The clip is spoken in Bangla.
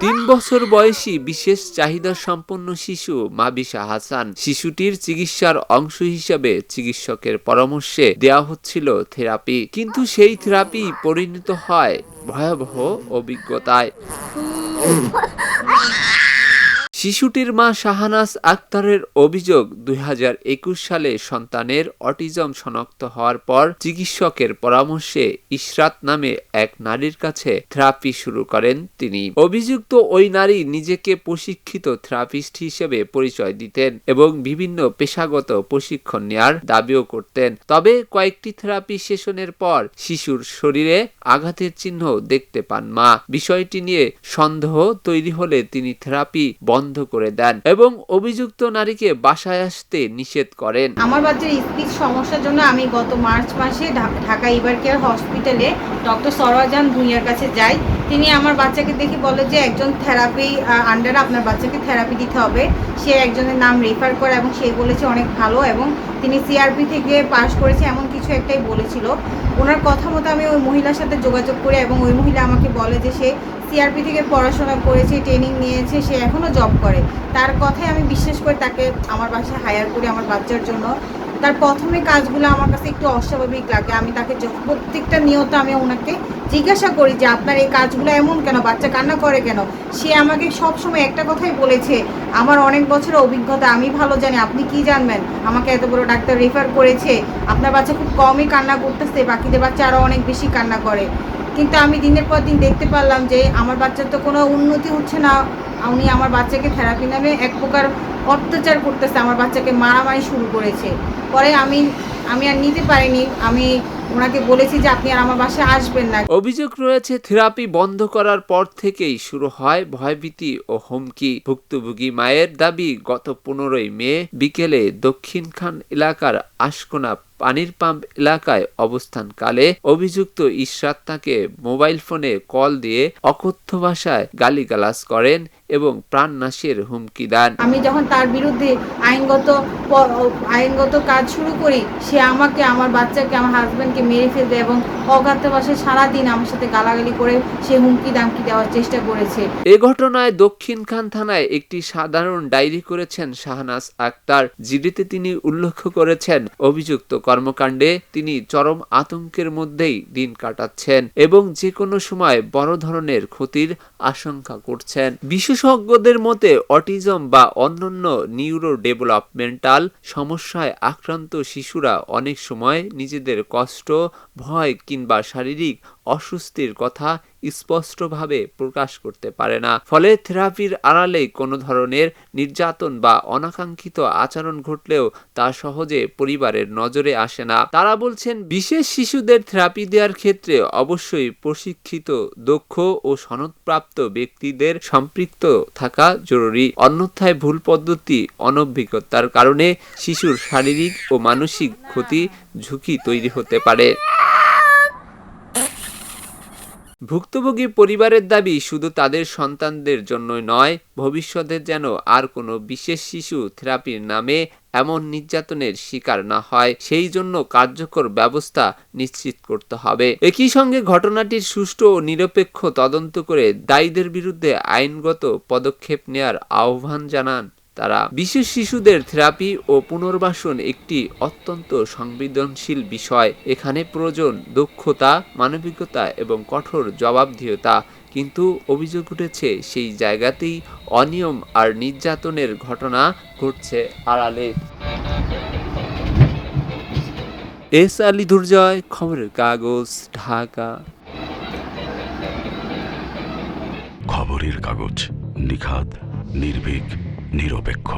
3 বছর বয়সী বিশেষ চাহিদা সম্পন্ন শিশু মাবিশা হাসান। শিশুটির চিকিৎসার অংশ হিসেবে চিকিৎসকের পরামর্শে দেওয়া হচ্ছিল থেরাপি, কিন্তু সেই থেরাপি পরিণত হয় ভয়াবহ অভিজ্ঞতায়। শিশুটির মা শাহানাজ আক্তারের অভিযোগ, 2021 সালে সন্তানের অটিজম শনাক্ত হওয়ার পর চিকিৎসকের পরামর্শে ইশরাত নামে এক নারীর কাছে থেরাপি শুরু করেন তিনি। অভিযুক্ত ওই নারী নিজেকে প্রশিক্ষিত থেরাপিস্ট হিসেবে পরিচয় দিতেন এবং বিভিন্ন পেশাগত প্রশিক্ষণ নেয়ার দাবিও করতেন। তবে কয়েকটি থেরাপি সেশনের পর শিশুর শরীরে আঘাতের চিহ্ন দেখতে পান মা। বিষয়টি নিয়ে সন্দেহ তৈরি হলে তিনি থেরাপি বন্ধ করে দেন এবং অভিযুক্ত নারীকে বাসায় আসতে নিষেধ করেন। আমার বাচ্চার স্পিচ সমস্যার জন্য আমি গত মার্চ মাসে ঢাকা ইভার কেয়ার হসপিটালে ডক্টর সরওয়াজান ভুঁইয়ার কাছে যাই। তিনি আমার বাচ্চাকে দেখে বলে যে একজন থেরাপি আন্ডারে আপনার বাচ্চাকে থেরাপি দিতে হবে। সে একজনের নাম রেফার করে এবং সে বলেছে অনেক ভালো এবং তিনি সিআরপি থেকে পাশ করেছে, এমন কিছু একটাই বলেছিল। ওনার কথা মতো আমি ওই মহিলার সাথে যোগাযোগ করি এবং ওই মহিলা আমাকে বলে যে সে সিআরপি থেকে পড়াশোনা করেছে, ট্রেনিং নিয়েছে, সে এখনও জব করে। তার কথাই আমি বিশ্বাস করে তাকে আমার বাসায় হায়ার করি আমার বাচ্চার জন্য। তার প্রথমে কাজগুলো আমার কাছে একটু অস্বাভাবিক লাগে। আমি তাকে প্রত্যেকটা নিয়ত আমি ওনাকে জিজ্ঞাসা করি যে আপনার এই কাজগুলো এমন কেন, বাচ্চা কান্না করে কেন। সে আমাকে সবসময় একটা কথাই বলেছে, আমার অনেক বছরের অভিজ্ঞতা, আমি ভালো জানি, আপনি কি জানবেন, আমাকে এত বড় ডাক্তার রেফার করেছে, আপনার বাচ্চা খুব কমই কান্না করতেছে, বাকিদের বাচ্চা আরও অনেক বেশি কান্না করে। কিন্তু আমি দিনের পর দিন দেখতে পারলাম যে আমার বাচ্চার তো কোনো উন্নতি হচ্ছে না। উনি আমার বাচ্চাকে থেরাপি নামে এক প্রকার অত্যাচার করতেছে, আমার বাচ্চাকে মারামারি শুরু করেছে। পরে আমি আর নিতে পারিনি, আমি ওনাকে বলেছি যে আপনি আর আমার বাসায় আসবেন না। অভিযোগ রয়েছে, থেরাপি বন্ধ করার পর থেকেই শুরু হয় ভয়ভীতি ও হুমকি। ভুক্তভোগী মায়ের দাবি, গত 15 মে বিকেলে দক্ষিণখান এলাকার আশকোনা পানির পাম্প এলাকায় অবস্থানকালে অভিযুক্ত ইশরাত তাকে মোবাইল ফোনে কল দিয়ে অকথ্য ভাষায় গালিগালাজ করেন এবং প্রাণনাশের হুমকি দেন। আমি যখন তার বিরুদ্ধে আইনগত কাজ শুরু করি, সে আমাকে, আমার বাচ্চাকে, আমার হাজব্যান্ডকে মেরে ফেলবে এবং অগাধ ভাষায় সারাদিন আমার সাথে গালাগালি করে সে হুমকি দামকি দেওয়ার চেষ্টা করেছে। এ ঘটনায় দক্ষিণখান থানায় একটি সাধারণ ডায়েরি করেছেন শাহানাজ আক্তার। জিডিতে তিনি উল্লেখ করেছেন, অভিযুক্ত কর্মকাণ্ডে তিনি চরম আতঙ্কের মধ্যেই দিন কাটাচ্ছেন এবং যে কোনো সময় বড় ধরনের ক্ষতির আশঙ্কা করছেন। বিশেষজ্ঞদের মতে অটিজম বা অন্যান্য নিউরো ডেভেলপমেন্টাল সমস্যায় আক্রান্ত শিশুরা অনেক সময় নিজেদের কষ্ট, ভয় কিংবা শারীরিক অস্বস্তির কথা স্পষ্টভাবে প্রকাশ করতে পারে না। ফলে থেরাপির আড়ালে কোনো ধরনের নির্যাতন বা অনাকাঙ্ক্ষিত আচরণ ঘটলেও তা সহজে পরিবারের নজরে আসে না। তারা বলছেন, বিশেষ শিশুদের থেরাপি দেওয়ার ক্ষেত্রে অবশ্যই প্রশিক্ষিত, দক্ষ ও সনদপ্রাপ্ত ব্যক্তিদের সম্পৃক্ত থাকা জরুরি। অন্যথায় ভুল পদ্ধতি, অনভিজ্ঞতার কারণে শিশুর শারীরিক ও মানসিক ক্ষতি ঝুঁকি তৈরি হতে পারে। ভুক্তভোগী পরিবারের দাবি, শুধু তাদের সন্তানদের জন্যই নয়, ভবিষ্যতে যেন আর কোনো বিশেষ শিশু থেরাপির নামে এমন নির্যাতনের শিকার না হয়, সেই জন্য কার্যকর ব্যবস্থা নিশ্চিত করতে হবে। একই সঙ্গে ঘটনাটির সুষ্ঠু ও নিরপেক্ষ তদন্ত করে দায়ীদের বিরুদ্ধে আইনগত পদক্ষেপ নেয়ার আহ্বান জানান তারা। বিশেষ শিশুদের থেরাপি ও পুনর্বাসন একটি অত্যন্ত সংবেদনশীল বিষয়। এখানে প্রয়োজন দক্ষতা, মানবিকতা এবং কঠোর জবাবদিহিতা। কিন্তু অভিযোগ উঠেছে, সেই জায়গাতেই অনিয়ম আর নির্যাতনের ঘটনা ঘটছে আড়ালে। এস আলী দুর্জয়, খবরের কাগজ, ঢাকা। খবরের কাগজ, নিখাদ, নির্ভীক, নিরপেক্ষ।